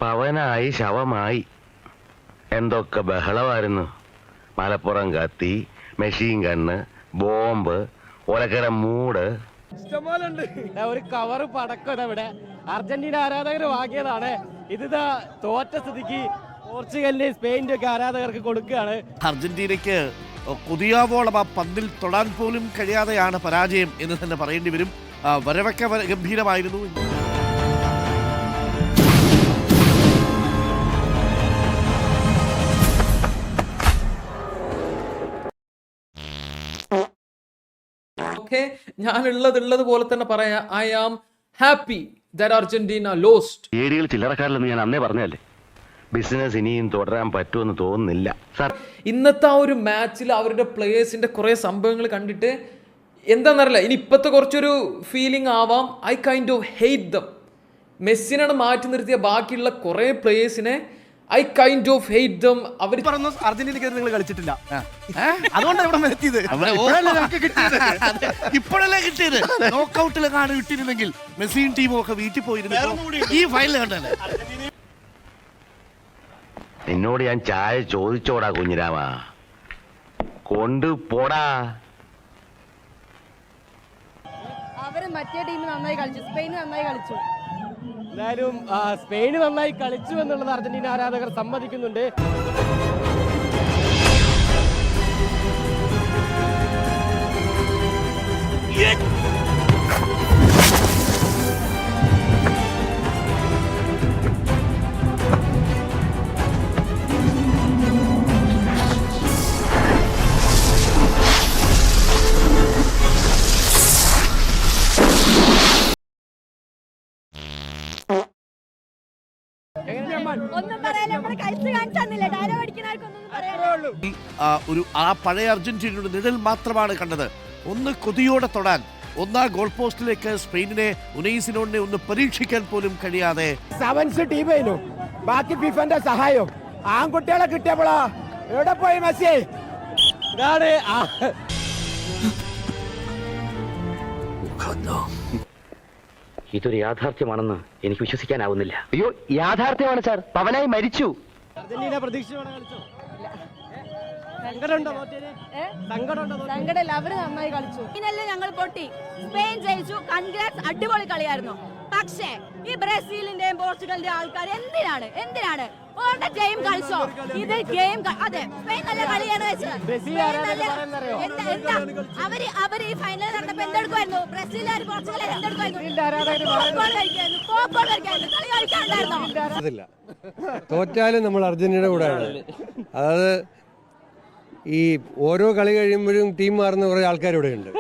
പവനായി ശവമായി. എന്തൊക്കെ ബഹളമായിരുന്നു. മലപ്പുറം കത്തി, മെഷീൻ ഗണ്ണ്, ബോംബ്, ഒലക്കര മൂട്. ഒരു കവറ് പടക്കം ഇവിടെ അർജന്റീന ആരാധകർ വാങ്ങിയതാണ്. ഇത് തോറ്റ സ്ഥിതിക്ക് പോർച്ചുഗലിന്റെയും സ്പെയിനിന്റെ ഒക്കെ ആരാധകർക്ക് കൊടുക്കുകയാണ്. അർജന്റീനയ്ക്ക് കൊതിയാവോളം ആ പന്തിൽ തൊടാൻ പോലും കഴിയാതെയാണ് പരാജയം എന്ന് തന്നെ പറയേണ്ടി വരും. വരവൊക്കെ ഗംഭീരമായിരുന്നു. ഞാൻ ഉള്ളത് പോലെ തന്നെ പറയാം. I am happy that Argentina lost. ഏടികൾ ചില്ലറക്കാരില്ലെന്ന് ഞാൻ അന്നേ പറഞ്ഞല്ലേ. ബിസിനസ് ഇനിയും തുടരാൻ പറ്റുമെന്ന് തോന്നുന്നില്ല സാർ. ഇന്നത്തെ ആ ഒരു മാച്ചിൽ അവരുടെ പ്ലേയേഴ്സിന്റെ കുറെ സംഭവങ്ങൾ കണ്ടിട്ട് എന്താണെന്നറിയില്ല. ഇനി ഇപ്പോഴത്തെ കുറച്ചൊരു ഫീലിംഗ് ആവാം. I kind of hate them. മെസ്സിനാണ് മാറ്റി നിർത്തിയ ബാക്കിയുള്ള കുറെ പ്ലേയേഴ്സിനെ I kind of hate them. അവർ പറഞ്ഞു അർജന്റീനയ്ക്ക് നിങ്ങൾ കളിച്ചിട്ടില്ല, അതുകൊണ്ടാണ് ഇവിടെ എത്തിയത്. ഇപ്പോഴല്ലേ കിട്ടിയത്. നോക്കൌട്ടിലെങ്ങാണ് കിട്ടിയിരുന്നെങ്കിൽ മെസ്സിയും ടീമും ഒക്കെ വീട്ടിൽ പോയിരുന്നു. ഈ ഫൈനൽ കണ്ടല്ലേ. നിന്നോട് ഞാൻ ചായ ചോദിച്ചോടാ കുഞ്ഞിരാമ, കൊണ്ടുപോടാ. അവര് മറ്റേ ടീം നന്നായി കളിച്ചു, സ്പെയിൻ നന്നായി കളിച്ചു. എന്തായാലും സ്പെയിന് നന്നായി കളിച്ചു എന്നുള്ളത് അർജന്റീന ആരാധകർ സമ്മതിക്കുന്നുണ്ട്. ആ പഴയ അർജന്റീനയുടെ നിഴൽ മാത്രമാണ് കണ്ടത്. ഒന്ന് കൊതിയോടെ തൊടാൻ, ഒന്നാം ഗോൾ പോസ്റ്റിലേക്ക് സ്പെയിനിനെ ഉനൈസിനോടിനെ ഒന്ന് പരീക്ഷിക്കാൻ പോലും കഴിയാതെ സെവൻസ് ടീമേനു ബാക്കി ഫിഫന്റെ സഹായം ആൺകുട്ടികളെ കിട്ടിയപ്പോഴാ എവിടെ പോയി മെസ്സി. ഇതാണ് ഇതൊരു യാഥാർത്ഥ്യമാണെന്ന് എനിക്ക് വിശ്വസിക്കാനാവുന്നില്ല. അയ്യോ, യാഥാർത്ഥ്യമാണ് സാർ. പവനായി മരിച്ചു. അർജന്റീന പ്രതീക്ഷയോടെ കളിച്ചോ? സങ്കടമില്ല, അവര് നന്നായി കളിച്ചു. ഇന്നലെ ഞങ്ങൾ പൊട്ടി, സ്പെയിൻ ജയിച്ചു, കൺഗ്രാറ്റ്സ്, അടിപൊളി കളിയായിരുന്നു. പക്ഷേ ഈ ബ്രസീലിന്റെയും പോർച്ചുഗലിന്റെയും ആൾക്കാർ എന്തിനാണ് ഓരോ ഗെയിം കളിച്ചോ? ഇത് ഗെയിം അതെ, സ്പെയിൻ നല്ല കളിയാണ് വെച്ചത്. അവര് ഈ ഫൈനൽ നടന്നപ്പോ എന്തെടുക്കുമായിരുന്നു? ബ്രസീലുകാർ പോർച്ചുഗൽ എന്തെടുക്കുമായിരുന്നു? തോറ്റാലും നമ്മൾ അർജന്റീന കൂടെയാണ്. അതായത് ഈ ഓരോ കളി കഴിയുമ്പോഴും ടീം മാറുന്ന കുറെ ആൾക്കാർ ഇവിടെ ഉണ്ട്.